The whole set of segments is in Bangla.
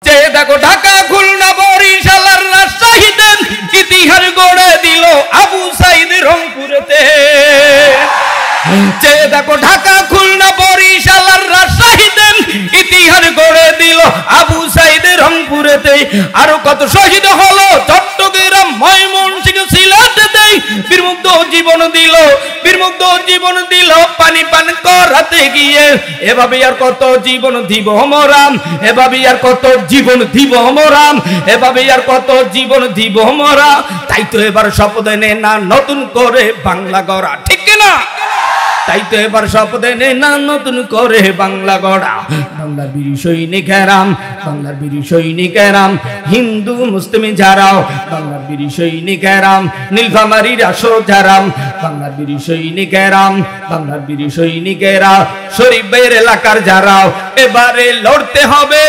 চেয়ে দেখো ঢাকা খুলনা বরিশাল আর রাজশাহীতে ইতিহাস গড়ে দিল আবু সাইদ রংপুরেতে। চেয়ে দেখো ঢাকা খুলনা বরিশাল আর রাজশাহীতে ইতিহাস গড়ে দিল আবু সাইদ রংপুরেতে। আরো কত শহীদ হলো চট্টগ্রাম ময়মনসিংহ সিলেটেতে। বীরমুগ্ধ জীবন দিল, বীরমুগ্ধ জীবন দিল পানি পান করাতে গিয়ে। এভাবে আর কত জীবন দিব মরাম, এভাবে আর কত জীবন দিব মরাম, এভাবে আর কত জীবন দিব মরা। তাই তো এবার শপথ নে না নতুন করে বাংলা গড়া, ঠিক না? তাই তো এবার শপথ নে না নতুন করে বাংলা গড়া। বাংলার বীর সৈনিকেরাম, বাংলার বীর সৈনিকেরাম, হিন্দু মুসলিম যারাও বাংলার বীর সৈনিকেরাম, নীলফামারীর সোজারাম বাংলার বীর সৈনিকেরাম, বাংলার বীর সৈনিকেরা শরীফ ভাইয়ের এলাকার যারাও এবারে লড়তে হবে,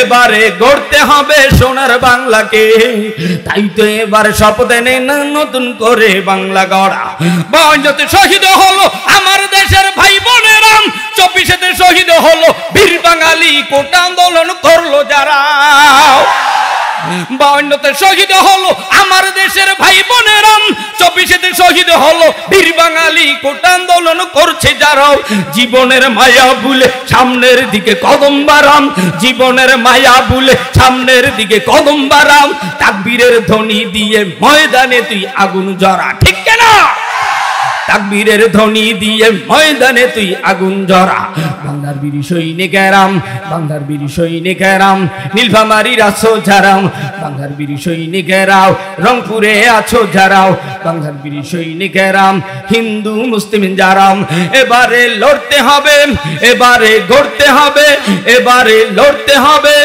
এবারে গড়তে হবে সোনার বাংলাকে। তাই তো এবার শপথ নে না নতুন করে বাংলা গড়া। বায়ান্নতে শহীদ হলো আমার দেশের ভাই বোনেরা, 24-তে শহীদ হলো বীর বাঙালি কোটা আন্দোলন করলো যারা। 52-তে শহীদ হলো আমার দেশের ভাই বোনেরা, 24-তে শহীদ হলো বীর বাঙালি কোটা আন্দোলন করছে যারা। জীবনের মায়া ভুলে সামনের দিকে কদম বাড়াম, জীবনের মায়া ভুলে সামনের দিকে কদম বাড়াম। তাকবীরের ধ্বনি দিয়ে ময়দানে তুই আগুন জ্বরা, ঠিক না? তাকবীরের ধ্বনি দিয়ে ময়দানে তুই আগুন জ্বরা। বাংলার বীর সৈনিকেরাম, বাংলার বীর সৈনিকেরাম, নীলফামারীর আছো যারাও বাংলার বীর সৈনিকেরাও, রংপুরে আছো যারাও বাংলার বীর সৈনিকেরাম, হিন্দু মুসলিম যারাও এবারে লড়তে হবে, এবারে গড়তে হবে, এবারে লড়তে হবে,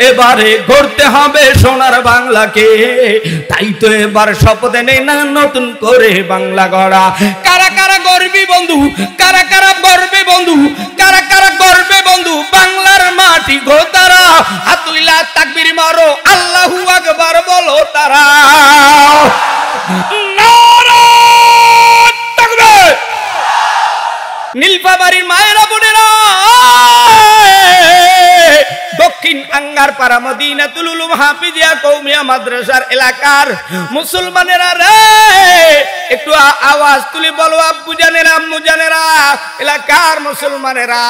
এবারে গড়তে হবে সোনার বাংলাকে। তাই তো এবার শপথ নে না নতুন করে বাংলা গড়া। কারা কারা গর্বে বন্ধু, কারা কারা গর্বে বন্ধু, কারা কারা গর্বে বন্ধু বাংলার মাটি গো তারা। হাতুইলা তাকবীর মারো আল্লাহু আকবার বলো তারা। নারে তাকবীর। নীলফামারীর মায়েরা বোনেরা, দক্ষিণ আঙ্গারপাড়া মদিনাতুল উলুম হাফিজিয়া কওমিয়া মাদ্রাসার এলাকার মুসলমানেরা রে, একটু আওয়াজ তুলে বলো আব্বু জানেরা, আম্মু জানেরা, এলাকার মুসলমানেরা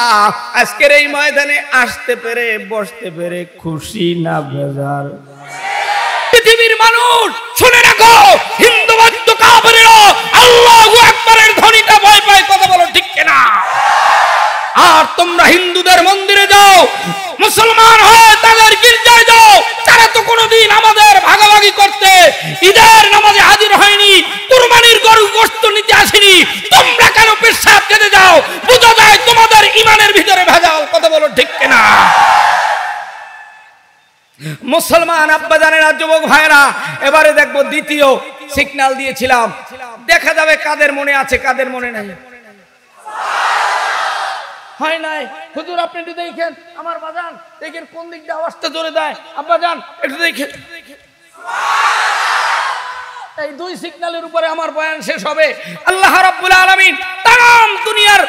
আজকের এই ময়দানে আসতে পেরে বসতে পেরে খুশি না বেজার? পৃথিবীর মানুষ শুনে রাখো, হিন্দু বৌদ্ধ কাফেররা আল্লাহু আকবারের ধ্বনিটা ভয় পায়, কথা বলো ঠিক কিনা? আর তোমরা হিন্দুদের মন্দিরে যাও, মুসলমান হয়ে তাদের গির্জায় যাও, তারা তো কোনোদিন আমাদের ভাগাভাগি করতে ঈদের নামাজে হাজির হয়নি, কুরবানির গরু গোশত নিতে আসেনি। তোমরা কেন পেশাব খেতে যাও? বুঝা যায় তোমাদের ইমানের ভিতরে ভেজাল, কথা বলো ঠিক কিনা? মুসলমান আব্বা জানেরা, যুবক ভাইরা, এবারে দেখবো দ্বিতীয় সিগন্যাল দিয়েছিলাম, দেখা যাবে কাদের মনে আছে কাদের মনে নাই। হয় নাই হুজুর, আপনি একটু দেখেন আমার বাজান, দেখেন কোন দিকটা আওয়াজটা জোরে দেয়। আব্বা জান একটু দেখেন। এই দুই সিগন্যালের উপরে আমার বয়ান শেষ হবে। আল্লাহ রাব্বুল আলামিন তাম দুনিয়ার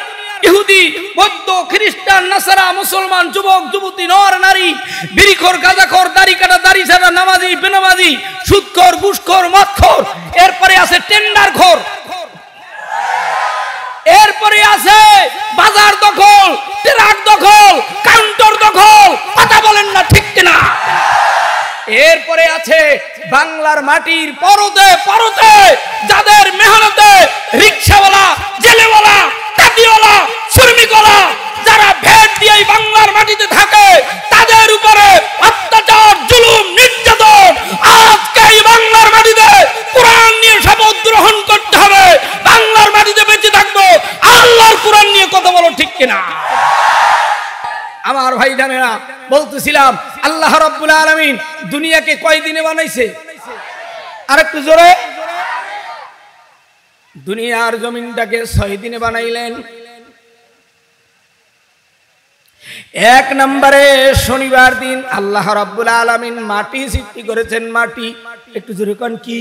ইহুদি, বৌদ্ধ, খ্রিস্টান, নাসারা, মুসলমান, যুবক যুবতী, নর নারী, বিড়িখোর, গাঁজাখোর, দাড়ি কাটা, দাড়ি ছাড়া, নামাজি, বেনামাজি, সুদখোর, ঘুষখোর, মদখোর, এরপরে আছে টেন্ডারখোর, এরপরে আছে বাজার দখল, ট্রাক দখল, কাউন্টার দখল, কথা বলেন না ঠিক কিনা? এরপরে আছে বাংলার মাটির পরতে পরতে যাদের মেহনতে রিকশাওয়ালা, জেলেওয়ালা, কাটিওয়ালা, শ্রমিকওয়ালা যারা ভেট দিয়ে বাংলার মাটিতে থাকে, তাদের উপরে অত্যাচার, জুলুম, নির্যাতন। আজকে এই বাংলার মাটিতে কোরআন নিয়ে শপথ গ্রহণ করতে হবে, বাংলার মাটিতে বেঁচে থাকবো আল্লাহর কোরআন নিয়ে, কথা বলো ঠিক কিনা? আমার ভাই জানেরা, বলতেছিলাম আল্লাহ রাব্বুল আলামিন দুনিয়াকে কয় দিনে বানাইছে? আরেকটু জোরে। দুনিয়ার জমিনটাকে 6 দিনে বানাইলেন। এক নম্বরে শনিবার দিন আল্লাহ রাব্বুল আলামিন মাটি সৃষ্টি করেছেন। মাটি, একটু জোরে কোন কি?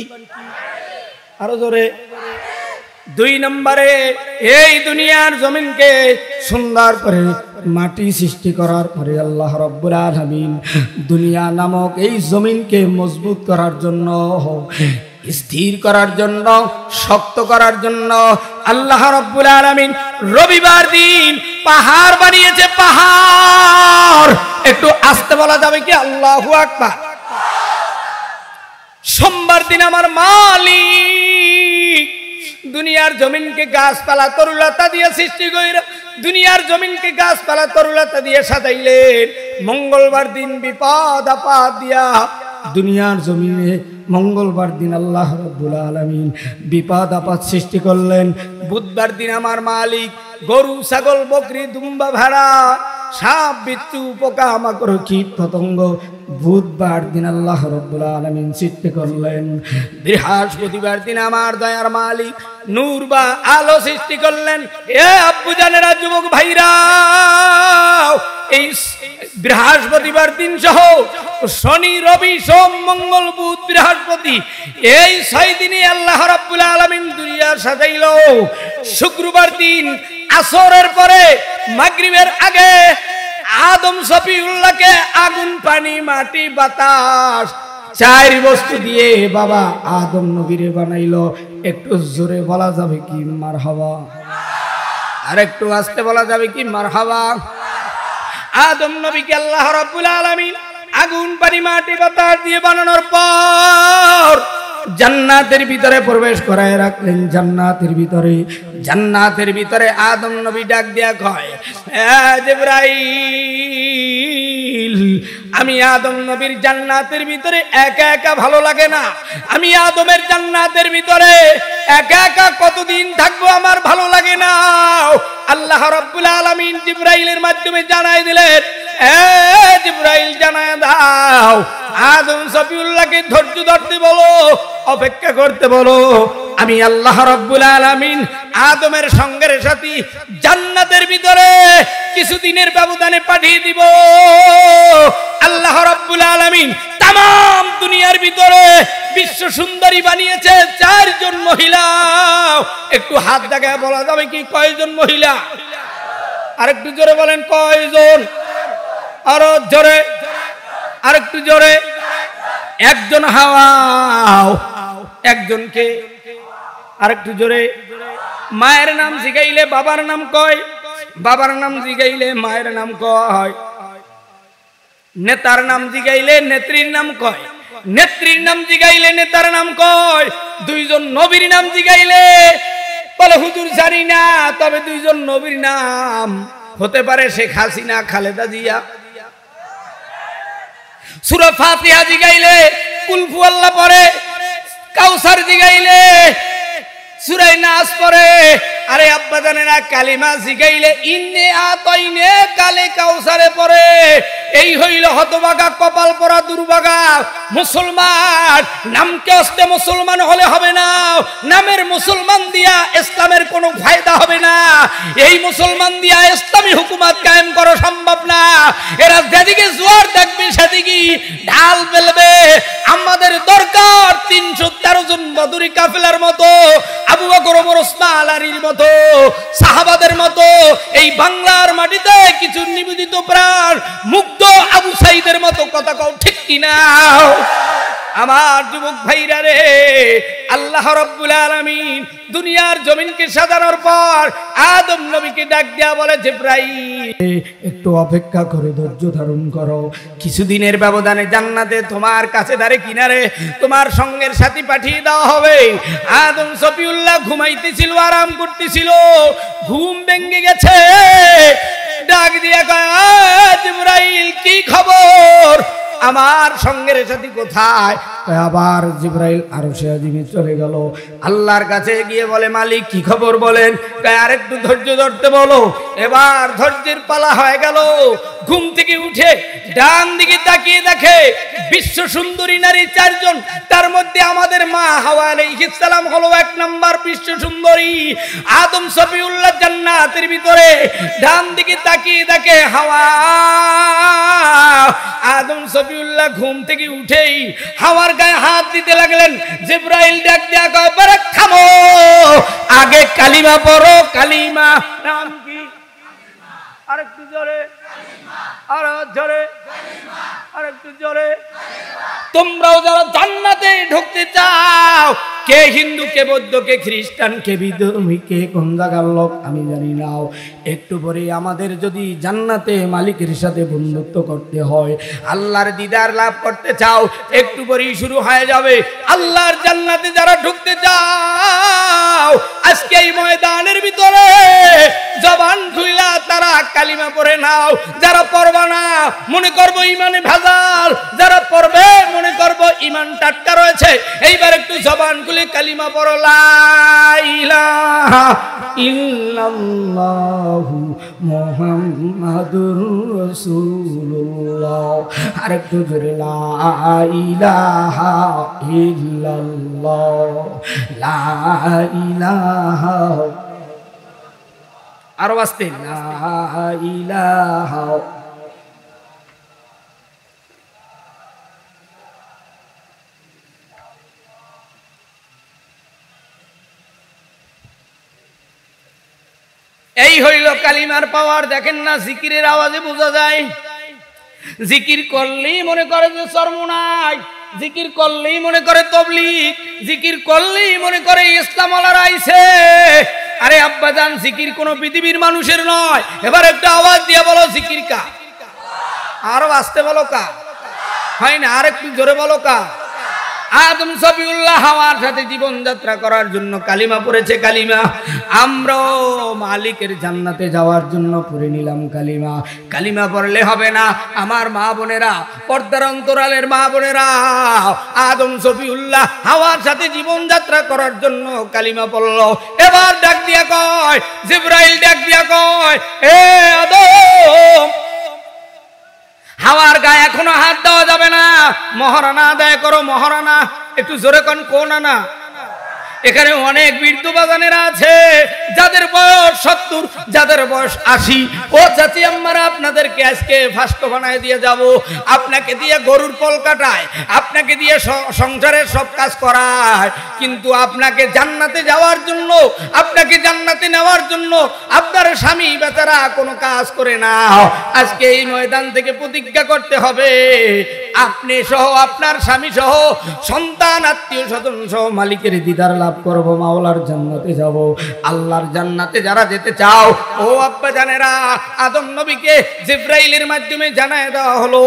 আরো জোরে। দুই নম্বরে এই দুনিয়ার জমিনকে সুন্দর করে মাটি সৃষ্টি করার পরে আল্লাহ রাব্বুল আলামিন দুনিয়া নামক এই জমিনকে মজবুত করার জন্য, স্থির করার জন্য, শক্ত করার জন্য আল্লাহ রাব্বুল আলামিন রবিবার দিন পাহাড় বানিয়েছে। পাহাড় একটু আস্তে বলা যাবে কি? আল্লাহু আকবার। সোমবার দিন আমার মালিক দুনিয়ার জমিনকে গাছপালা তরুলতা দিয়ে সৃষ্টি কইরা দুনিয়ার জমিনকে গাছপালা তরুলতা দিয়ে সাজাইলেন। মঙ্গলবার দিন বিপদ আপদ দিয়া দুনিয়ার জমিনে মঙ্গলবার দিন আল্লাহ রাব্বুল আলামিন বিপদ আপদ সৃষ্টি করলেন। বুধবার দিন আমার মালিক গরু ছাগল বকরি দুম্বা ভেড়া সাপ বিচ্ছু পোকা মাকড় কীট পতঙ্গ বুধবার দিন আল্লাহ রাব্বুল আলামিন সৃষ্টি করলেন। বৃহস্পতিবার দিন আমার দয়ার মালিক নূর বা আলো সৃষ্টি করলেন। এ আব্বু জানেরা, যুবক ভাইরা, এই বৃহস্পতিবার দিন সহ শনি রবি সোম মঙ্গল বুধ বৃহস্পতি এই 6 দিনে আল্লাহ রাব্বুল আলামিন দুনিয়া সাজাইল। শুক্রবার দিন আসরের পরে মাগরিবের আগে আদম সফিউল্লাহকে আগুন পানি মাটি বাতাস 4 বস্তু দিয়ে বাবা আদম নবীরে বানাইলো। একটু জোরে বলা যাবে কি মারহাবা? আর একটু আস্তে বলা যাবে কি মারহাবা? আদম নবীকে আল্লাহ রাব্বুল আলামিন আগুন পানি মাটি বাতাস দিয়ে বানানোর পর জান্নাতের ভিতরে প্রবেশ করায় রাখলেন। জান্নাতের ভিতরে আদম নবী ডাক দিয়া কয়, এ জিবরাইল, আমি আদম নবীর জান্নাতের ভিতরে একা একা ভালো লাগে না। আমি আদমের জান্নাতের ভিতরে একা একা কতদিন থাকবো আমার ভালো লাগে না। আল্লাহ রাব্বুল আলামিন জিবরাইলের মাধ্যমে জানাই দিলেন, এ জিবরাইল জানায় দাও আদম সফিউল্লাহকে ধৈর্য ধরতে বলো, অপেক্ষা করতে বলো। আমি আল্লাহ রাব্বুল আলামিন আদমের সঙ্গের সাথী জান্নাতের ভিতরে কিছুদিনের ব্যবধানে পাঠিয়ে দিব। আল্লাহ রাব্বুল আলামিন तमाम দুনিয়ার ভিতরে বিশ্ব সুন্দরী বানিয়েছে 4 জন মহিলা। একটু হাত দেখায় বলা যাবে কি কয়জন মহিলা? আরেকটু জোরে বলেন কয়জন? আরো জোরে, আরেকটু জোরে। একজন হাওয়া, একজনকে আরেকটু জোরে। মায়ের নাম জিগাইলে বাবার নাম কয়, বাবার নাম জিগাইলে মায়ের নাম কয়। নেতার নাম জিগাইলে নেত্রীর নাম কয়, নেত্রীর নাম জিগাইলে নেতার নাম কয়। 2 জন নবীর নাম জিগাইলে বলে হুজুর জানি না, তবে 2 জন নবীর নাম হতে পারে শেখ হাসিনা, খালেদা জিয়া। সূরা ফাতিহা জিগাইলে কুল হুয়াল্লাহ পড়ে, কাউসার জিগাইলে সূরা নাস পড়ে। আরে আব্বা জানেরা, কালিমা জিগাইলে ইন্নে আতাইনে কালে কাউসারে পড়ে। এই হইল হতভাগা কপাল পরা দুর্ভাগা মুসলমান। নামকে আসতে মুসলমান হলে হবে না, নামের মুসলমান দিয়া ইসলামের কোনো ফায়দা হবে না। এই মুসলমান দিয়া ইসলামী হুকুমত কায়েম করা সম্ভব না। এরা যেদিকে জোয়ার দেখবে সেদিকে ঢাল ফেলবে। আমাদের দরকার 313 জন বদরি কাফেলার মতো, আবু বকর ওমর ওসমান আলীর মতো, সাহাবাদের মতো এই বাংলার মাটিতে কিছু নিবেদিত প্রাণ মুগ্ধ আবু সাইদের মতো। কথা কও ঠিক কিনা? আমার যুবক ভাইরা রে, আল্লাহ রাব্বুল আলামিন দুনিয়ার জমিনকে সাজানোর পর আদম নবীকে ডাক দেয়া বলে, জিবরাইল একটু অপেক্ষা করে ধৈর্য ধারণ করো। কিছুদিনের ব্যবধানে জান্নাতে তোমার কাছে ধারে কিনারে তোমার সঙ্গের সাথী পাঠিয়ে দেওয়া হবে। আদম সফিউল্লাহ ঘুমাইতেছিল, আরাম করতেছিল, ঘুম ভেঙে গেছে। ডাক দিয়া কয়, জিবরাইল কি খবর? আমার সঙ্গের সাথী কোথায়? আবার জিবরাইল আরশে আজিমে চলে গেল। আল্লাহর কাছে গিয়ে বলে, মালিক কি খবর বলেন? আরেকটু ধৈর্য ধরতে বলো। এবার ধৈর্যের পালা হয়ে গেল। ঘুম থেকে উঠে ডান দিকে তাকিয়ে দেখে বিশ্ব সুন্দরী নারী 4 জন। তার মধ্যে আমাদের মা হাওয়া আলাইহিস সালাম হলো 1 নাম্বার বিশ্ব সুন্দরী। আদম সফিউল্লাহ জান্নাতের ভিতরে ডান দিকে তাকিয়ে দেখে হাওয়া। আদম সফিউল্লাহ ঘুম থেকে উঠেই হাওয়ার গায়ে হাত দিতে লাগলেন। জিবরাইল ডাক দিয়া কয় বারে থামো, আগে কালিমা পড়ো। কালিমা নাম কি? আরেকটু জোরে, আর জোরে, আরেকটু জোরে। তোমরাও যারা জান্নাতে ঢুকতে চাও, কে হিন্দু, কে বৌদ্ধ, কে খ্রিস্টান, কে বিধর্মী, কে কোন জায়গার লোক আমি জানি না, একটু পরে আমাদের যদি জান্নাতে মালিকের সাথে বন্ধুত্ব করতে হয়, আল্লাহর দিদার লাভ করতে চাও, একটু পরেই শুরু হয়ে যাবে। আল্লাহর জান্নাতে যারা ঢুকতে চাও, আজকে এই ময়দানের ভিতরে জবান খুইলা তারা কালিমা পড়ে নাও। যারা পড়বা না মনে করবো ইমানে ভেজাল, যারা পড়বে মনে করবো ইমান টাটকা রয়েছে। এইবার একটু জবান খুলে কালিমা পড়ো, লা ইলাহা ইল্লাল্লাহু মুহাম্মাদুর রাসূলুল্লাহ। আরেকটু জোরে, লা ইলাহা ইল্লাল্লাহ, লা ইলাহা, আরো আস্তে, লা ইলাহা। এই হইল কালিমার পাওয়ার। দেখেন না, জিকিরের আওয়াজে বোঝা যায়। জিকির করলেই মনে করে যে সরমুনাই, জিকির করলেই মনে করে তবলিগ, জিকির করলেই মনে করে ইসলাম ওয়ালারা আইছে। আরে আব্বাজান, জিকির কোন পৃথিবীর মানুষের নয়। এবার একটা আওয়াজ দিয়ে বলো জিকির কা। আরো আসতে বলো কা, হয় না? আর একটু জোরে বলো কা। আদম সফিউল্লাহ হাওয়ার সাথে জীবনযাত্রা করার জন্য কালিমা পড়েছে। কালিমা আমরাও মালিকের জান্নাতে যাওয়ার জন্য পড়ে নিলাম কালিমা। কালিমা পড়লে হবে না আমার মা বোনেরা, পর্দার অন্তরালের মা বোনেরা। আদম সফিউল্লাহ হাওয়ার সাথে জীবনযাত্রা করার জন্য কালিমা পড়লো। এবার ডাক দিয়া কয়, জিবরাইল ডাক দিয়া কয়, এ আদম, হাওয়ার গায়ে এখনো হাত দেওয়া যাবে না, মহারানা আদায় করো। মহারানা একটু জোরে কোন না। এখানে অনেক বৃদ্ধ বাজানেরা আছে যাদের বয়স 70, যাদের বয়স 80। ও চাচি আম্মারা, আপনাদেরকে আজকে ফাস্ট বানায় দিয়ে যাব। আপনাকে দিয়ে গরুর পল কাটায়, আপনাকে দিয়ে সংসারের সব কাজ করায়, কিন্তু আপনাকে জান্নাতে যাওয়ার জন্য, আপনাকে জান্নাতে নেওয়ার জন্য আপনার স্বামী বেচারা কোনো কাজ করে না। আজকে এই ময়দান থেকে প্রতিজ্ঞা করতে হবে, আপনি সহ, আপনার স্বামী সহ, সন্তান, আত্মীয় স্বজন সহ মালিকের দিদার লাভ করব, মাওলার জান্নাতে যাব। আল্লাহর জান্নাতে যারা যেতে চাও, ও আব্বা জানেরা, আদম নবীকে জিবরাইলের মাধ্যমে জানায় দেওয়া হলো,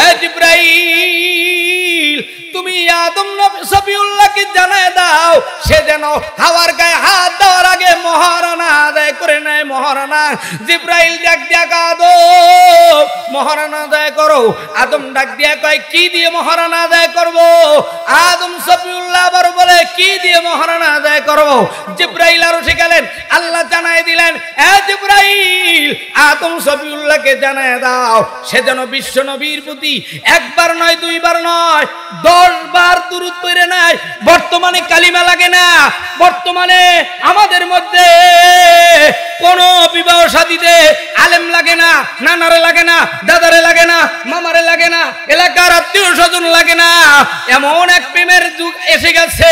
এ জিবরাইল, তুমি আদম নবী সফিউল্লাহকে জানায় দাও, সে যেন হাওয়ার গায়ে হাত দেওয়ার আগে মহারানা আদায় করে নেয়। মহারানা। জিবরাইল ডাক দিয়া আদম, মহারানা আদায় করো। আদম ডাক দিয়া কয়, কি দিয়ে মহারানা আদায় করব? আদম সফিউল্লাহ আবার বলে, কি দিয়ে মহারানা আদায় করব? জিবরাইল আরো শিখালেন, আল্লাহ জানায় দিলেন, এ জিবরাইল, আদম সফিউল্লাহকে জানায় দাও, সে যেন বিশ্ব নবীর প্রতি একবার নয়, দুইবার নয়, 10 বার দুরূদ পড়ে নেয়। বর্তমানে কালিমা লাগে না, বর্তমানে আমাদের মধ্যে কোন বিবাহ শাদীতে আলেম লাগে না, নানারে লাগে না, দাদারে লাগে না, মামারে লাগে না, এলাকার আত্মীয় স্বজন লাগে না। এমন এক প্রেমের যুগ এসে গেছে,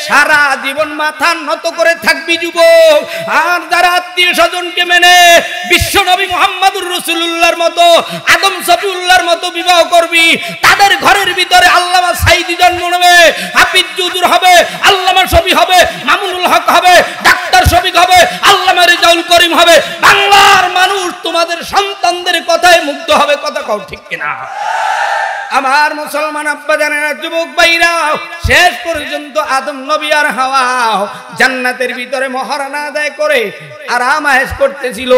সারা জীবন মাথা নত করে থাকবি যুবক। আর যারা আত্মীয় স্বজনকে মেনে বিশ্ব নবী মুহাম্মদুর রাসূলুল্লাহর মতো, আদম সফিউল্লাহর মতো বিবাহ করবি, তাদের ঘরের ভিতরে আল্লামা সাইদি জন্ম নেবে, হাফিজ জুদুর হবে, আল্লামা শফি হবে, মামুনুল হক হবে, ডাক্তার শফিক হবে, আল্লামা রিজাউল করিম হবে। বাংলার মানুষ তোমাদের সন্তানদের কথায় মুগ্ধ হবে। কথা কও ঠিক কিনা? আমার মুসলমান আব্বা জানেরা, যুবক ভাইরা, শেষ পর্যন্ত আদম নবী আর হাওয়া জান্নাতের ভিতরে মহারানা আদায় করে আরাম আয়েশ করতেছিল।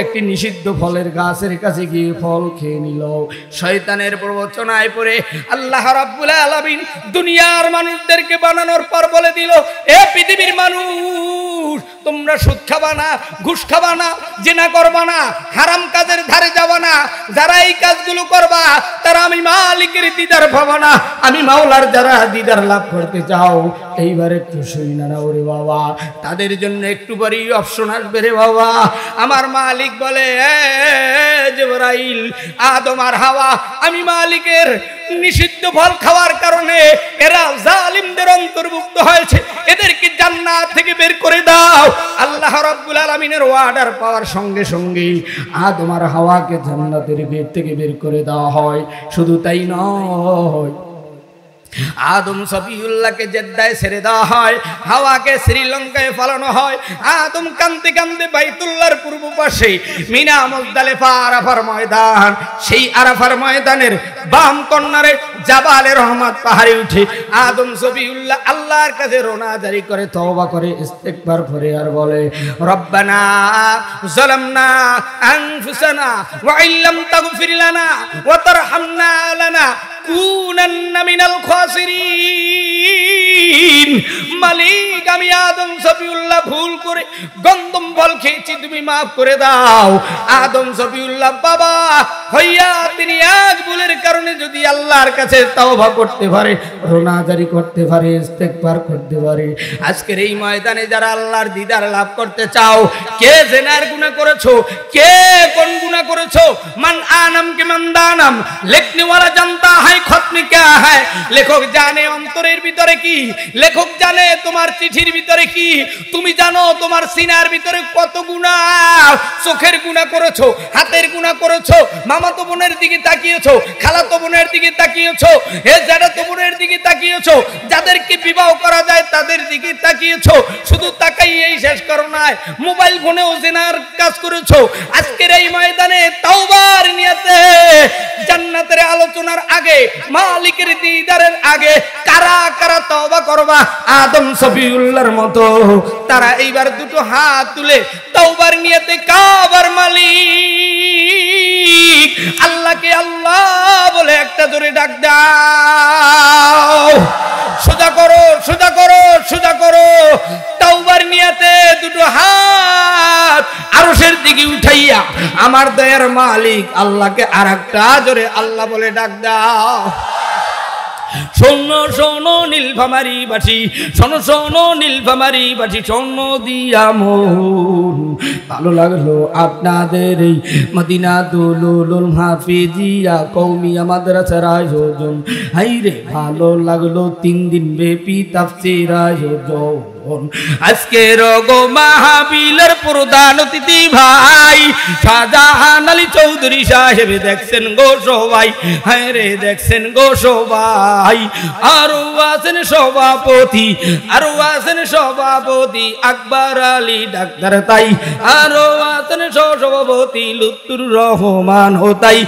একটি নিষিদ্ধ ফলের গাছের কাছে গিয়ে ফল খেয়ে নিল। শয়তানের প্রবচনায় পড়ে আল্লাহ রাব্বুল আলামিন দুনিয়ার মানুষদেরকে বানানোর পর বলে দিল, এ পৃথিবীর মানুষ, তোমরা সুদ খাবা না, ঘুষ খাবা না, জিনা করবা না, হারাম কাজের ধারে যাবা না। যারা এই কাজগুলো করবা তারা আমি মালিকের দিদার পাবা না। আমি মাওলার যারা দিদার লাভ করতে চাও এইবার একটু শুই না ওরে বাবা, তাদের জন্য একটু পরেই অপশন আসবে রে বাবা। আমার মালিক বলে, জিবরাইল, আদম আর হাওয়া আমি মালিকের নিষিদ্ধ ফল খাওয়ার কারণে এরা জালিমদের অন্তর্ভুক্ত হয়েছে, এদেরকে জান্নাত থেকে বের করে দাও। আল্লাহ রাব্বুল আলামিনের অর্ডার পাওয়ার সঙ্গে সঙ্গে আদম আর হাওয়াকে জান্নাতের গেট থেকে বের করে দেওয়া হয়। শুধু তাই নয়, আদম সফিউল্লাহকে জেদ্দায় ছেড়ে দেওয়া হয়, হাওয়াকে শ্রীলঙ্কায় পালানো হয়। আদম কান্দতে কান্দতে বাইতুল্লাহর পূর্ব পাশে মিনা মুজদালিফা আরাফার ময়দান, সেই আরাফার ময়দানের বাম কর্নারে জাবালে রহমত পাহাড়ে উঠে আদম সফিউল্লাহ আল্লাহর কাছে রোনা জারি করে, তওবা করে, ইস্তিগফার করে আর বলে, রব্বানা যালামনা আনফুসানা ওয়া ইল্লাম তাগফির লানা ওয়া তারহামনা লানা কুনান্না মিনাল খাসিরিন। মালিক, আমি আদম সফিউল্লাহ ভুল করে গন্ধম ফল খেয়েছি, তুমি মাফ করে দাও। আদম সফিউল্লাহ বাবা হইয়া তিনি এক ভুলের কারণে যদি আল্লাহর কাছে তওবা করতে পারে, রোনা জারি করতে পারে, ইস্তিগফার করতে পারে, আজকের এই ময়দানে যারা আল্লাহর দিদার লাভ করতে চাও, কে জেনার গুনাহ করেছো, কে কোন গুনাহ করেছো, মান আনাম কে মান দানাম, লিখনে ওয়ালা জানতা है खत में क्या है। লেখক জানে অন্তরের ভিতরে কি, লেখক জানে তোমার চিঠির ভিতরে কি, তুমি জানো তোমার সিনার ভিতরে কত গুনাহ, চোখের গুনাহ করেছো, হাতের গুনাহ করেছো, মামাতো বোনের দিকে তাকিয়েছো, খালাতো বোনের দিকে তাকিয়েছো, জাদাতো বোনের দিকে তাকিয়েছো, যাদেরকে বিবাহ করা যায় তাদের দিকে তাকিয়েছো, শুধু তাকাইয়েই শেষ করো না, মোবাইল ফোনেও জিনার কাজ করেছো। আজকের এই ময়দানে তাওবার নিয়তে জান্নাতের আলোচনার আগে, মালিকের দিদারের আগে কারা কারা তওবা করবা আদম সফিউল্লাহর মতো, তারা এইবার দুটো হাত তুলে তওবার নিয়তে কাবার মালিক আল্লাহকে আল্লাহ বলে একটা জোরে ডাক দাও। সোজা করো, সোজা করো, সোজা করো, তওবার নিয়তে দুটো হাত আরশের দিকে উঠাইয়া আমার দয়ার মালিক আল্লাহকে আরেকটা জোরে আল্লাহ বলে ডাক দাও। শোনো শোনো নীলফামারী বাসী, শোনো শোনো নীলফামারী বাসী, শোনো দিয়া মন, ভালো লাগলো আপনাদের এই মদিনা দুলুল হাফিজিয়া কওমিয়া মাদ্রাসার আয়োজন। হাইরে ভালো লাগলো 3 দিন ব্যাপী তাফসীর আয়োজন। আজকের গো মাহফিলের প্রধান অতিথি ভাই শাহজাহান আলী চৌধুরী সাহেব, দেখছেন গো সবাই, হ্যাঁ রে দেখছেন গো সবাই। আরো আছেন সভাপতি, আরো আছেন সভাপতি আকবর আলী ডাক্তার তাই, আরো আছেন সভাপতি লুৎফুর রহমান হোতাই,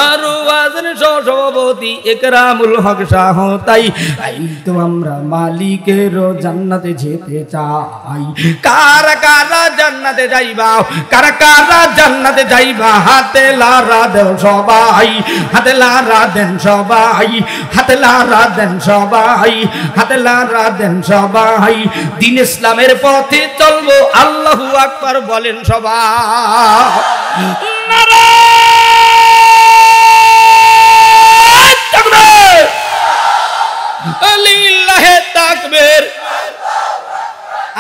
আরো আছেন সভাপতি একরামুল হক শাহ তাই। এই তো আমরা মালিকের জান্নাতে যেতে চাই। কারা কারা জান্নাতে যাইবা, কারা কারা জান্নাতে যাইবা, হাতে লারা দেন সবাই, হাতে লারা দেন সবাই, হাতে লারা দেন সবাই, হাতে লারা দেন সবাই। দিন ইসলামের পথে চলবো, আল্লাহু আকবার বলেন সবাই। নারায়ে তাকবীর, লিল্লাহি তাকবীর।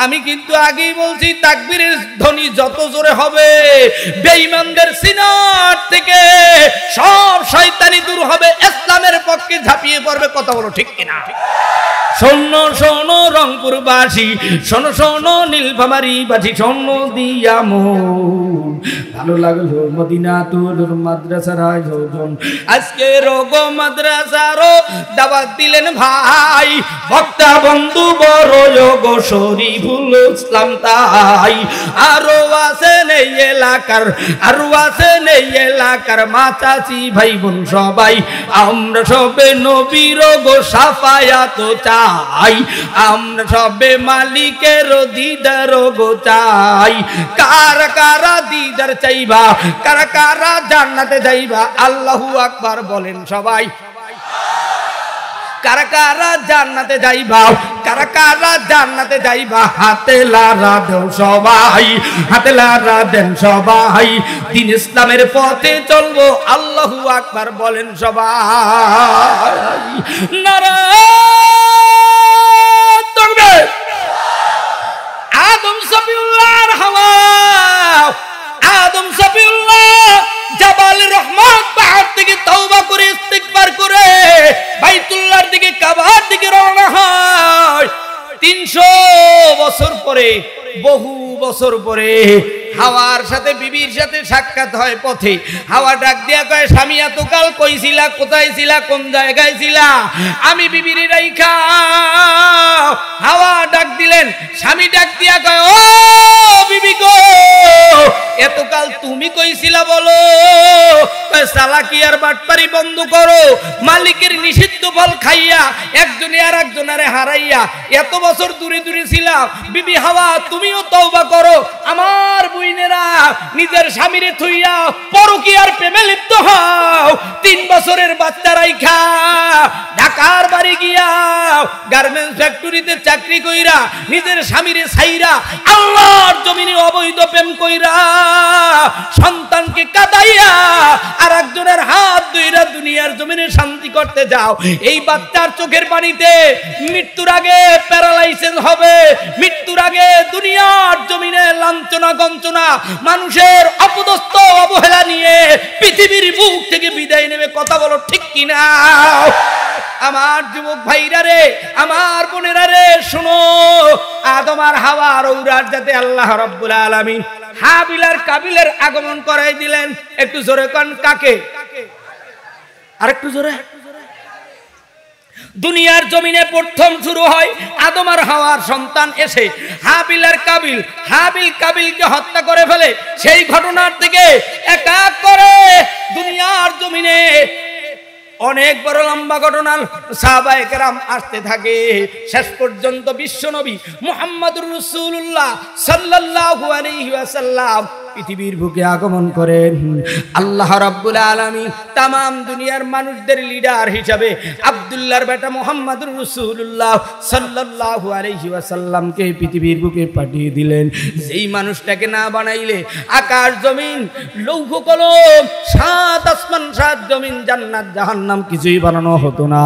আমি কিন্তু আগেই বলছি, তাকবীরের ধ্বনি যত জোরে হবে বেঈমানদের সিনার থেকে সব শয়তানি দূর হবে, ইসলামের পক্ষে ঝাঁপিয়ে পড়বে। কথা বলো ঠিক কিনা? শোনো শোনো রংপুরবাসী, শোনো শোনো নীলফামারী বাসী, শোনো দিয়া মন, ভালো লাগলো মদিনা তুলুর মাদ্রাসার আয়োজন। আজকে রোগো মাদ্রাসারও দাওয়াত দিলেন ভাই, বক্তা বন্ধু বড় যোগো শরীফুল ইসলাম তাই। আরো আছেন এই এলাকার, আরো আছেন এই এলাকার মাতাসি ভাই বোন সবাই, আমরা সবে নবীর গো সাফায়াত চাই, আমরা সবে মালিকের দিদার গো চাই। কারা কারা দিদার চাইবা, কারা কারা জান্নাতে যাইবা, আল্লাহু আকবার বলেন সবাই। কারা কারা জান্নাতে যাইবা, কারা কারা জান্নাতে যাইবা হাতে লারা দেও সবাই, হাতে লারা দেন সবাই, দিন ইসলামের পথে চলবো আল্লাহু আকবার বলেন সবাই। নারায়ে তাকবীর। আদম সফিউল্লাহর হাওয়া, আদম সফিউল্লাহ জাবাল রহমত পাহাড় থেকে তওবা করে ইস্তিগফার করে বাইতুল্লাহর দিকে কাবার দিকে রওনা হয়। 300 বছর পরে, বহু বছর পরে হাওয়ার সাথে বিবির সাথে সাক্ষাৎ হয় পথে। হাওয়া ডাক দিয়া কয়, স্বামী এতকাল কই ছিলা, কোথায় ছিলা, কোন জায়গায় ছিলা? আমি বিবির রাইখা। হাওয়া ডাক দিলেন, স্বামী ডাক দিয়া কয়, ও বিবি গো, এতকাল তুমি কই ছিলা বলো? চালাকি আর বাটপারি বন্ধ করো। মালিকের নিষিদ্ধ ফল খাইয়া একজনে আর একজনারে হারাইয়া এত বছর দূরে দূরে ছিলাম। বিবি হাওয়া তুমিও তওবা করো। আমার বুইনেরা নিজের স্বামীরে থুইয়া পরকীয়ার প্রেমে লিপ্ত হও। 3 বছরের বাচ্চা রাইখা ঢাকার বাড়ি গিয়া গার্মেন্টস ফ্যাক্টরিতে চাকরি কইরা নিজের স্বামীরে ছাইরা আল্লাহর জমিনে অবৈধ প্রেম কইরা সন্তানকে কাঁদাইয়া আর একজনের হাত ধইরা দুনিয়ার জমিনে শান্তি করতে যাও। এই বাচ্চার চোখের পানিতে মৃত্যুর আগে প্যারালাইসিস হবে, মৃত্যুর আগে দুনিয়ার জমিনে লাঞ্ছনা গঞ্চনা মানুষের অপদস্থ অবহেলা নিয়ে পৃথিবীর বুক থেকে বিদায় নেবে। কথা বলো ঠিক কিনা? আমার যুবক ভাইরা রে, আমার বোনেরা রে, শোনো, আদম আর হাওয়ার ঔরার যাতে আল্লাহ রাব্বুল আলামিন হাবিল আর কাবিলের আগমন করাই দিলেন। একটু জোরে কোন কাকে? আরেকটু জোরে। দুনিয়ার জমিনে প্রথম শুরু হয় আদম আর হাওয়ার সন্তান এসে হাবিল আর কাবিল। হাবিল কাবিলকে হত্যা করে ফেলে। সেই ঘটনার থেকে এক এক করে দুনিয়ার জমিনে অনেক বড় লম্বা ঘটনা সাহাবায়ে কেরাম আসতে থাকে। শেষ পর্যন্ত বিশ্বনবী মুহাম্মদুর রাসূলুল্লাহ সাল্লাল্লাহু আলাইহি ওয়াসাল্লাম পৃথিবীর বুকে আগমন করেন। আল্লাহ রাব্বুল আলামিন तमाम দুনিয়ার মানুষদের লিডার হিসাবে আব্দুল্লাহর বেটা মুহাম্মদুর রাসূলুল্লাহ সাল্লাল্লাহু আলাইহি ওয়াসাল্লামকে পৃথিবীর বুকে পাঠিয়ে দিলেন। যেই মানুষটাকে না বানাইলে আকাশ জমিন লৌহ কলম 7 আসমান 7 জমিন জান্নাত জাহান্নাম কিছুই বানানো হতো না।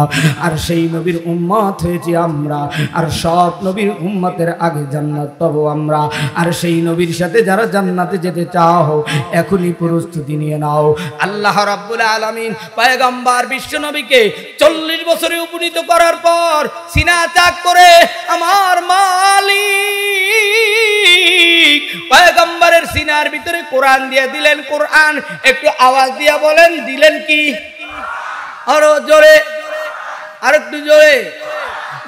আর সেই নবীর উম্মত হয়েছি আমরা। আর সব নবীর উম্মতের আগে জান্নাত পাবো আমরা। আর সেই নবীর সাথে যারা জান্নাতে যেতে চাও এখনই প্রস্তুতি নিয়ে নাও। আল্লাহ রাব্বুল আলামিন পয়গম্বর বিশ্ব নবীকে 40 বছরে উপনীত করার পর সিনা ত্যাগ করে আমার মালিক পয়গম্বরের সিনার ভিতরে কোরআন দিয়ে দিলেন। কোরআন একটু আওয়াজ দিয়া বলেন, দিলেন কি? আরো জোরে, আরেকটু জোরে।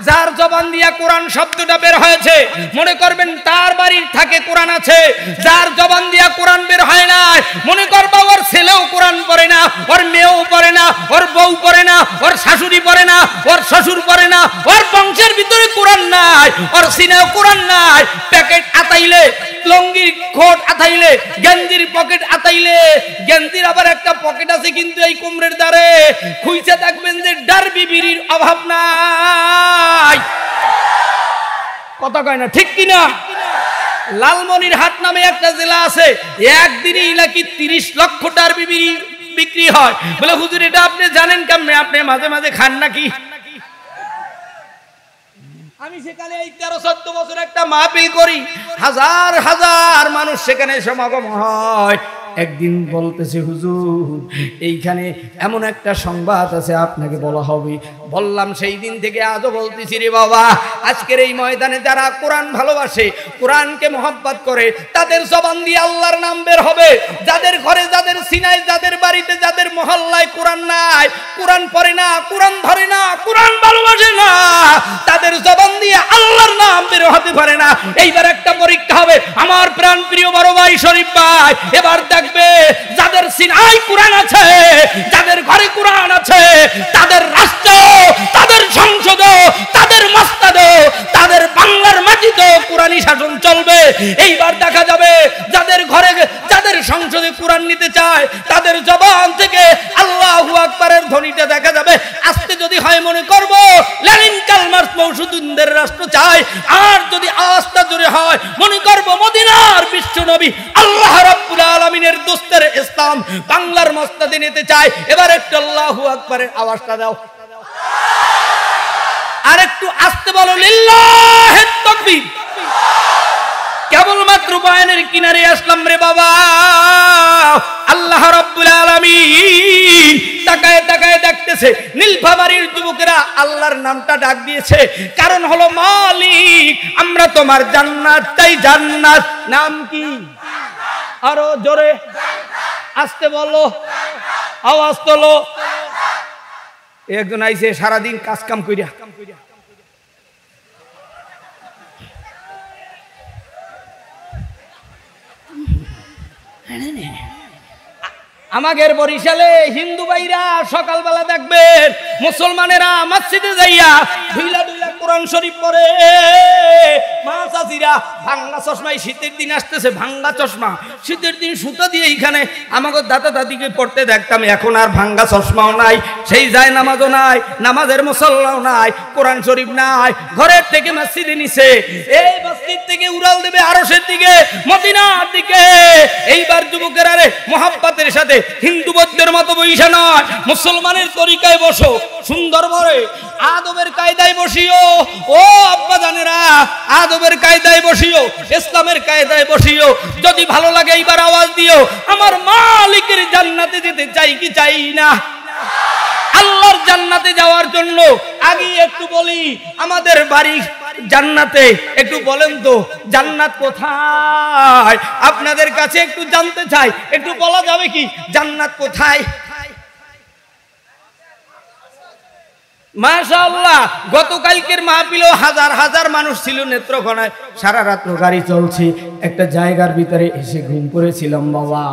যার জবান দিয়া কোরআন শব্দটা বের হয়েছে মনে করবেন তার বাড়ির থাকে কোরআন আছে। যার জবান দিয়া কোরআন বের হয় না মনে করবা ওর ছেলেও কোরআন পড়ে না, ওর মেয়েও পড়ে না, ওর বউ পড়ে না, ওর শাশুড়ি পড়ে না, ওর শ্বশুর পড়ে না, ওর বংশের ভিতরে কোরআন নাই, ওর সিনেও কোরআন নাই। প্যাকেট আতাইলে, লঙ্গির খোট আতাইলে, গেঞ্জির পকেট আতাইলে, গেঞ্জির আবার একটা পকেট আছে কিন্তু এই কোমরের দ্বারে খুইছে দেখবেন যে ডারবি বিড়ির অভাব নাই। কথা কয় না ঠিক কিনা? লালমনিরহাট নামে একটা জেলা আছে, একদিনই নাকি 30 লক্ষ ডারবি বিড়ি বিক্রি হয়। বলে হুজুর এটা আপনি জানেন কেমনে? আপনি মাঝে মাঝে খান নাকি? আমি সেখানে এই 13-14 বছর একটা মাহফিল করি, হাজার হাজার মানুষ সেখানে সমাগম হয়। একদিন বলতেছে হুজুর এইখানে এমন একটা সংবাদ আছে আপনাকে বলা হবে। বললাম সেই দিন থেকে আজও বলতেছি রে বাবা, আজকের এই ময়দানে যারা কোরআন ভালোবাসে, কোরআনকে মহব্বত করে, তাদের জবান দিয়ে আল্লাহর নাম বের হবে। যাদের ঘরে, যাদের সিনায়, যাদের বাড়িতে, যাদের মহল্লায় কোরআন নাই, কোরআন পড়ে না, কোরআন ধরে না, কোরআন ভালোবাসে না, তাদের জবান দিয়ে আল্লাহর নাম বের হতে পারে না। এইবার একটা পরীক্ষা হবে আমার প্রাণ প্রিয় বড় ভাই শরীফ ভাই। এবার দেখবে যাদের সিনায় কোরআন আছে, যাদের ঘরে কোরআন আছে, তাদের রাষ্ট্র, তাদের সংসদ, তাদের মসজিদ, তাদের বাংলার মাটিতে কোরআনী শাসন চলবে। এইবার দেখা যাবে যাদের ঘরে, যাদের সংসদে কোরআন নিতে চায় তাদের জবান থেকে আল্লাহু আকবারের ধ্বনিটা দেখা দেখা যাবে। আস্তে যদি হয় মনে করব লেনিন কার্ল মার্কস মৌসুদুনদের রাষ্ট্র চাই, আর যদি আস্তে জোরে হয় মনে করব মদিনার বিশ্ব নবী আল্লাহ রাব্বুল আলামিনের দোস্তের ইসলাম বাংলার মসনদে নিতে চাই। এবার একটু আল্লাহু আকবারের আওয়াজটা দাও, আর একটু আস্তে বলো লিল্লাহিত তাকবীর। কেবলমাত্র বয়ানের কিনারে আসলাম রে বাবা, আল্লাহ রাব্বুল আলামিন তাকায় তাকায় দেখতেছে নীলফামারীর যুবকেরা আল্লাহর নামটা ডাক দিয়েছে, কারণ হলো মালিক আমরা তোমার জান্নাত চাই। জান্নাত নাম কি? আরো জোরে আস্তে বলো, আওয়াজ তোলো। একজন আইছে সারাদিন কাজ কাম কইরা, আমাদের বরিশালে হিন্দু ভাইরা সকালবেলা দেখবেন মুসলমানেরা মসজিদে যাইয়া দুইলা দুইলা কোরআন শরীফ পড়ে। মা চাচিরা ভাঙ্গা চশমায়, শীতের দিন আসতেছে ভাঙ্গা চশমা, শীতের দিন সুতা দিয়ে এইখানে আমাদের দাদা দাদিকে পড়তে দেখতাম। এখন আর ভাঙ্গা চশমাও নাই, সেই যায় নামাজও নাই, নামাজের মুসল্লাও নাই, কোরআন শরীফ নাই, ঘরের থেকে মসজিদে নিছে। এই মসজিদ থেকে উড়াল দেবে আরশের দিকে, মদিনার দিকে। এইবার যুবকেরা রে মোহাব্বতের সাথে হিন্দু বৌদ্ধের মতো বইসা নয়, মুসলমানের তরিকায় বসো, সুন্দর করে আদবের কায়দায় বসিও। ও আব্বা জানেরা, আদবের কায়দায় বসিও, ইসলামের কায়দায় বসিও। যদি ভালো লাগে এইবার আওয়াজ দিও, আমার মালিকের জান্নাতে যেতে চাই কি চাই না? আল্লাহর জান্নাতে যাওয়ার জন্য আগে একটু বলি আমাদের বাড়ি জান্নাতে, একটু বলেন তো জান্নাত কোথায়? আপনাদের কাছে একটু জানতে চাই, একটু বলা যাবে কি জান্নাত কোথায়? মাশাআল্লাহ, গতকালকের মাহফিলেও হাজার হাজার মানুষ ছিল নেত্রকোনায়। সারা রাত গাড়ি চলছে, একটা জায়গার ভিতরে এসে ঘুম পড়েছিলাম বাবা।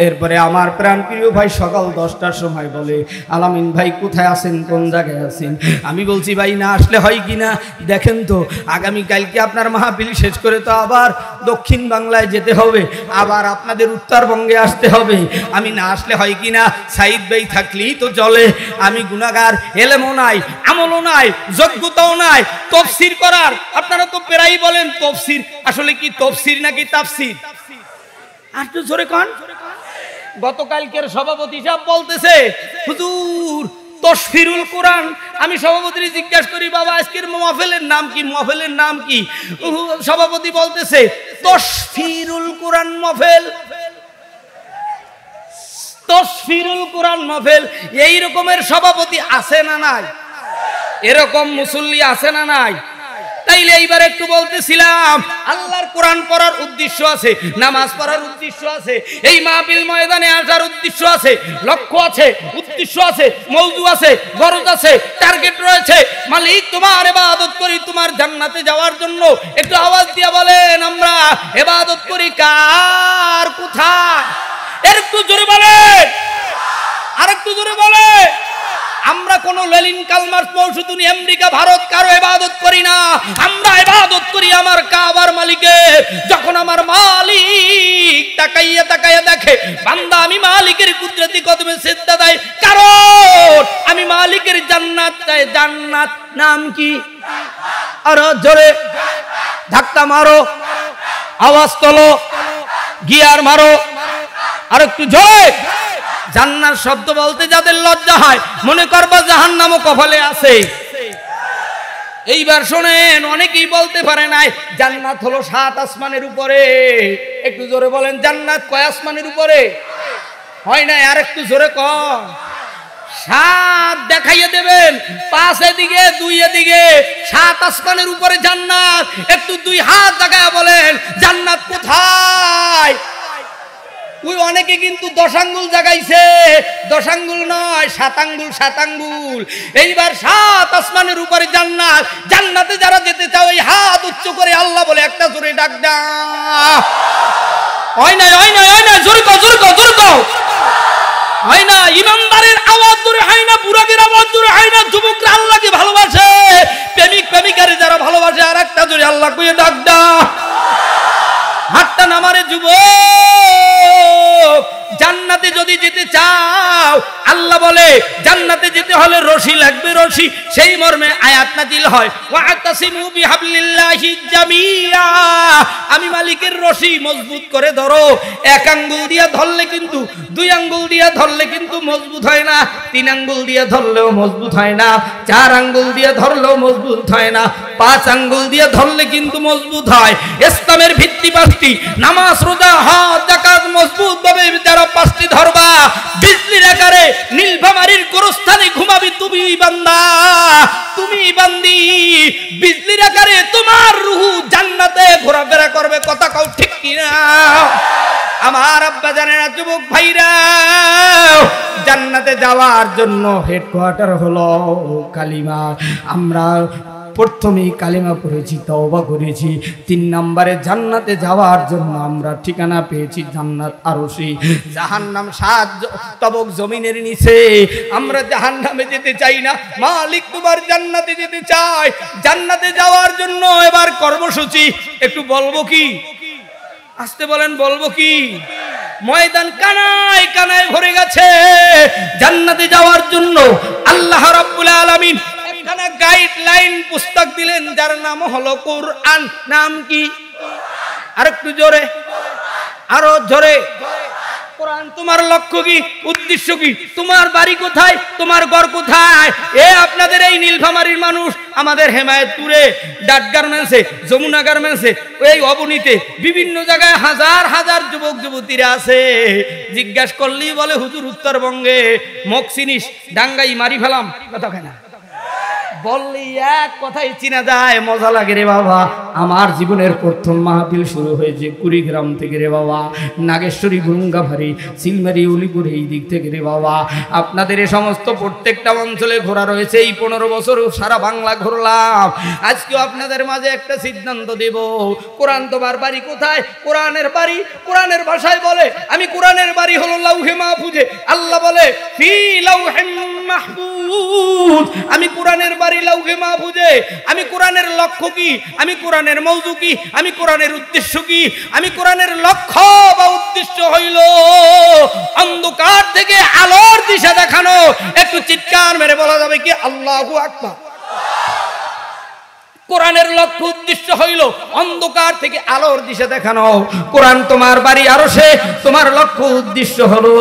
এরপরে আমার প্রাণপ্রিয় ভাই সকাল 10টার সময় বলে, আলামিন ভাই কোথায় আছেন, কোন জায়গায় আছেন? আমি বলছি ভাই না আসলে হয় কি না, দেখেন তো আগামীকালকে আপনার মাহফিল শেষ করে তো আবার দক্ষিণ বাংলায় যেতে হবে, আবার আপনাদের উত্তরবঙ্গে আসতে হবে। আমি না আসলে হয় কি না? সাইদ ভাই থাকলেই তো চলে। আমি গুনাহগার, এলেমও নাই, আমলও নাই, যোগ্যতাও নাই তাফসীর করার। আপনারা তো প্রায়ই বলেন তাফসীর, আসলে কি তাফসীর নাকি তাফসীর? আর তো জোরে কোন। গতকালকের সভাপতি সাহেব বলতেছে হুজুর তাফসীরুল কোরআন। আমি সভাপতির জিজ্ঞাসা করি বাবা আজকের মাহফিলের নাম কি? মাহফিলের নাম কি? সভাপতি বলতেছে তাফসীরুল কোরআন মাহফিল। তাফসীরুল কোরআন মাহফিল। এই রকমের সভাপতি আছে না নাই? এরকম মুসল্লি আছে না নাই? তাইলে এইবার একটু বলতেছিলাম আল্লাহর কোরআন পড়ার উদ্দেশ্য আছে, নামাজ পড়ার উদ্দেশ্য আছে, এই মাহফিল ময়দানে আসার উদ্দেশ্য আছে, লক্ষ্য আছে, উদ্দেশ্য আছে, মওজু আছে, গরজ আছে, টার্গেট রয়েছে। মালিক তোমার ইবাদত করি তোমার জান্নাতে যাওয়ার জন্য। একটু আওয়াজ দিয়ে বলেন আমরা ইবাদত করি কার, কোথায়? একটু জোরে বলে, আরেকটু জোরে বলে। আমরা কোন লেনিন কার্ল মার্কস মৌসুদুনি আমেরিকা ভারত কারো ইবাদত করি না, আমরা ইবাদত করি আমার কাবার মালিকের। যখন আমার মালিক তাকাইয়া তাকাইয়া দেখে বান্দা আমি মালিকের কুদরতি কদমে সিজদা দেয়, কারণ আমি মালিকের জান্নাত চাই। জান্নাত নাম কি? আরো জোরে ধাক্কা মারো, আওয়াজ তোলো, গিয়ার মারো, আর একটু জোরে। জান্নাত শব্দ বলতে যাদের লজ্জা হয় মনে করবা জাহান্নামও কপালে আছে। এইবার শোনেন, অনেকেই বলতে পারে নাই জান্নাত হলো 7 আসমানের উপরে। একটু জোরে বলেন জান্নাত কয় আসমানের উপরে? হয় নাই, আর একটু জোরে কম। 7 দেখাইয়ে দেবেন, 5 এদিকে 2 এদিকে, 7 আসমানের উপরে জান্নাত। একটু 2 হাত জাগায় বলেন জান্নাত কোথায়? ওই অনেকে কিন্তু 10 আঙ্গুল জাগাইছে, 10 আঙ্গুল নয় 7 আঙ্গুল, 7 আঙ্গুল। এইবার 7 আসমানের উপরে জান্নাত। জান্নাতে যারা যেতে চাও এই হাত উচ্চ করে আল্লাহ বলে একটা জোরে ডাক দাও। হয় না, হয় না, হয় না, জোরে কও, জোরে কও, জোরে কও। হয় না, ইমানদারের আওয়াজ জোরে হয় না, বুড়াদের আওয়াজ জোরে হয় না। যুবকরা আল্লাহকে ভালোবাসে, প্রেমিক প্রেমিকারে যারা ভালোবাসে আর একটা জোরে আল্লাহ কইয়ে ডাক দাও। হাতটা নামারে যুবক, জান্নাতে যদি যেতে চাও আল্লাহ বলে জান্নাতে যেতে হলে রশি লাগবে, রশি। সেই মর্মে আয়াত নাজিল হয়, ওয়াতাসিমু বিহাবলিল্লাহি জামিয়া, আমি মালিকের রশি মজবুত করে ধরো। এক আঙ্গুল দিয়ে ধরলে কিন্তু, দুই আঙ্গুল দিয়ে ধরলে কিন্তু মজবুত হয় না, তিন আঙ্গুল দিয়ে ধরলেও মজবুত হয় না, চার আঙ্গুল দিয়ে ধরলেও মজবুত হয় না, পাঁচ আঙ্গুল দিয়ে ধরলে কিন্তু মজবুত হয়। ইসলামের ভিত্তি পাঁচটি, নামাজ, রোজা, হজ, যাকাত মজবুত ভাবে যারা পাঁচটি ধরবা, বিজলির আকারে নীলফামারীর গোরস্থানে ঘুমাবি তুমি বান্দা, তুমি বান্দি, বিজলির আকারে তোমার রূহ জান্নাতে ঘোরাফেরা করবে। কথা কও ঠিক কিনা? আমার আব্বা জানেন, যুবক ভাইরা, জান্নাতে যাওয়ার জন্য হেডকোয়ার্টার হলো কালিমা। আমরা প্রথমেই কালিমা পড়েছি, তওবা করেছি। 3 নম্বরে জান্নাতে যাওয়ার জন্য আমরা ঠিকানা পেয়েছি জান্নাত আরশি। জাহান্নাম 7 তবক জমিনের নিচে। আমরা জাহান্নামে যেতে চাই না, মালিক তোমার জান্নাতে যেতে চাই। জান্নাতে যাওয়ার জন্য এবার কর্মসূচি একটু বলবো কি? আসতে বলেন, বলবো কি? ময়দান কানায় কানায় ভরে গেছে। জান্নাতে যাওয়ার জন্য আল্লাহ রাব্বুল আলামিন একখানা গাইডলাইন পুস্তক দিলেন, যার নাম হলো কোরআন। নাম কি? আরেকটু জোরে, আরো জোরে। কোরআন। তোমার লক্ষ্য কি, উদ্দেশ্য কি? তোমার বাড়ি কোথায়, তোমার ঘর কোথায়? আপনাদের এই নীলফামারীর মানুষ আমাদের হেমায়েতপুরে, ডাট গার্মেন্টসে, যমুনা গার্মেন্টসে, এই অবনীতে, বিভিন্ন জায়গায় হাজার হাজার যুবক যুবতীরা আছে। জিজ্ঞাসা করলেই বলে হুজুর উত্তরবঙ্গে মকসিনিস ডাঙ্গাই মারি ফেলাম। কথা কেনা বললি এক কথাই চিনা যায়, মজা লাগে রে বাবা। আমার জীবনের প্রথম মাহফিল শুরু হয়েছে কুড়িগ্রাম থেকে রে বাবা, নাগেশ্বরী, গুরুঙ্গাভারি, সিলমারি, উলিপুর, এই দিক থেকে রে বাবা। আপনাদের এই সমস্ত প্রত্যেকটা অঞ্চলে ঘোরা রয়েছে। এই 15 বছর সারা বাংলা ঘুরলাম। আজকেও আপনাদের মাঝে একটা সিদ্ধান্ত দেব, কোরআন তোমার বাড়ি কোথায়? কোরআনের বাড়ি, কোরআনের ভাষায় বলে, আমি কোরআনের বাড়ি হলো লাউহে মাহফুজে। আল্লাহ বলে ফি লাউহে মাহফুজ, আমি কোরআনের বাড়ি লাউহে মাহফুজে। আমি কোরআনের লক্ষ্য কি, আমি কোরআনের মওজু কি, আমি কোরআনের উদ্দেশ্য কি? আমি কোরআনের লক্ষ্য বা উদ্দেশ্য হইল অন্ধকার থেকে আলোর দিশা দেখানো। একটু চিৎকার মেরে বলা যাবে কি আল্লাহু আকবার? কোরআনের লক্ষ্য উদ্দেশ্য হইল অন্ধকার থেকে আলোর দিশা দেখানো। কোরআন তোমার বাড়ি আরশে, তোমার লক্ষ্য উদ্দেশ্য হলো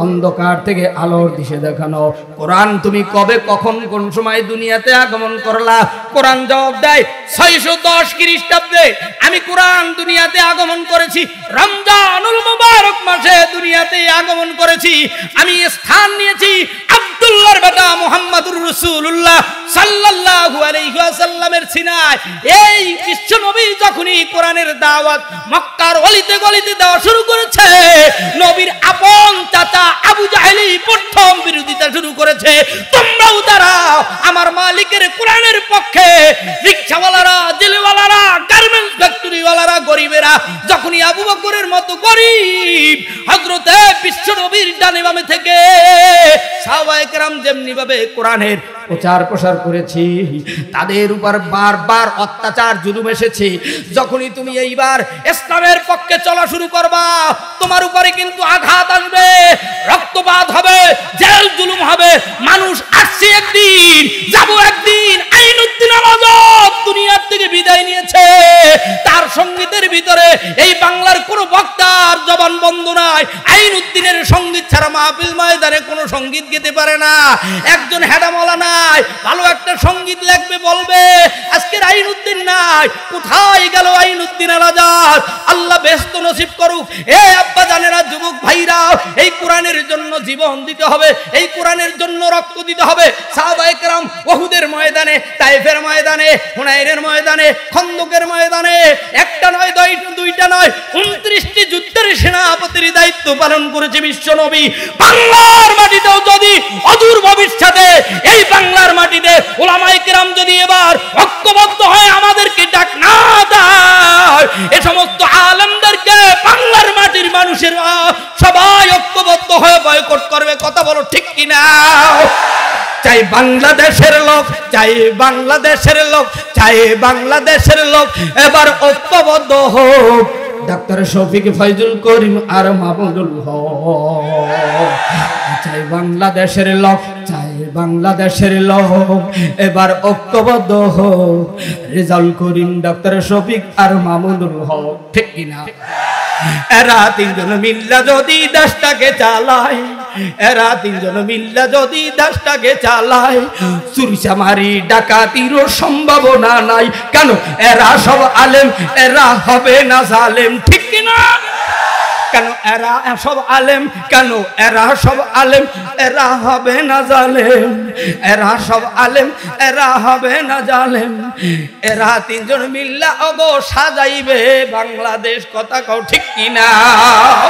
অন্ধকার থেকে আলোর দিশে দেখানো। কোরআন তুমি কবে, কখন, কোন সময় দুনিয়াতে আগমন করলা? কোরআন জবাব দেয় 610 খ্রিস্টাব্দে আমি কোরআন দুনিয়াতে আগমন করেছি। রমজানুল মুবারক মাসে দুনিয়াতে আগমন করেছি। আমি স্থান নিয়েছি আব্দুল্লাহর বেটা মুহাম্মদুর রাসূলুল্লাহ সাল্লাল্লাহু আলাইহি ওয়াসাল্লামের সিনায়। এই বিশ্ব নবী যখনই কোরআনের দাওয়াত মক্কার অলিতে গলিতে দেওয়া শুরু করেছে, নবীর আপন চাচা আবু জাহেলি প্রথম বিরোধিতা শুরু করেছে। তোমরাও দাঁড়াও আমার মালিকের কোরআনের পক্ষে। রিকশাওয়ালারা, জিলওয়ালারা, গার্মেন্টস ফ্যাক্টরিওয়ালারা, গরিবেরা যখনই আবু বকরের মতো গরিব হযরতে বিশ্ব নবীর ডানে বামে থেকে সাহাবায়ে কেরাম যেমনি ভাবে কোরআনের প্রচার প্রসার করেছি, তাদের উপর বারবার অত্যাচার জুলুম এসেছে। যখনই তুমি এইবার ইসলামের পক্ষে চলা শুরু করবা, তোমার উপরে কিন্তু আঘাত আসবে, রক্তপাত হবে, জেল জুলুম হবে। মানুষ আসছে একদিন, যাব একদিন। আইনুদ্দিন আল-আজাদ দুনিয়ার থেকে বিদায় নিয়েছে। তার সঙ্গীতের ভিতরে এই বাংলার কোন বক্তার জবান বন্ধ নাই। আইনুদ্দিনের সঙ্গীত ছাড়া মাহফিল ময়দানে কোনো সঙ্গীত গেতে পারে না। একজন হেডামলা নাই, ভালো একটা সঙ্গীত লাগবে বলবে, আজকের আইনুদ্দিন নাই। কোথায় গেল আইনুদ্দিন আল-আজাদ? আল্লাহ ব্যস্ত নসিব করুক। আব্বা জানেরা, যুবক ভাইরা, এই কোরআনের জন্য জীবন দিতে হবে, এই কোরআনের জন্য রক্ত দিতে হবে। সাহাবায়ে কেরাম উহুদের ময়দানে, তায়েফের ময়দানে, হুনাইনের ময়দানে, খন্দকের ময়দানে একটা নয়, দুইটা নয়, 29টি যুদ্ধের সেনাপতির দায়িত্ব পালন করেছে বিশ্ব নবী। বাংলার মাটিতেও যদি অদূর ভবিষ্যতে এই বাংলার মাটিতে উলামায়ে কেরাম যদি এবার ঐক্যবদ্ধ হয়, আমাদেরকে ডাক না দেয়, এ সমস্ত আলেমদেরকে বাংলার মাটির মানুষেরা সবাই ঐক্যবদ্ধ হয়ে বয়কট করবে। কথা বলো ঠিক কিনা? চাই বাংলাদেশের লোক, চাই বাংলাদেশের লোক, চাই বাংলাদেশের লোক এবার ঐক্যবদ্ধ হোক। ডাক্তার শফিক, ফয়জুল করিম আর মাহমুদুল হক চাই বাংলাদেশের লোক, চাই বাংলাদেশের লোক এবার ঐক্যবদ্ধ হোক। রেজাউল করিম, ডক্টর শফিক আর মামুনুল হক, ঠিক কিনা? এরা তিনজন মিল্লা যদি দেশটাকে চালায়, এরা তিনজন মিল্লা যদি দেশটাকে চালায়, চুরিচামারি ডাকাতিরও সম্ভাবনা নাই। কেন? এরা সব আলেম, এরা হবে না জালেম, ঠিক কিনা? কেন? এরা সব আলেম, কেন? এরা সব আলেম, এরা হবে না জালেম। এরা সব আলেম, এরা হবে না জালেম। এরা তিনজন মিল্লা ওগো সাজাইবে বাংলাদেশ, কথা কও ঠিক কিনা?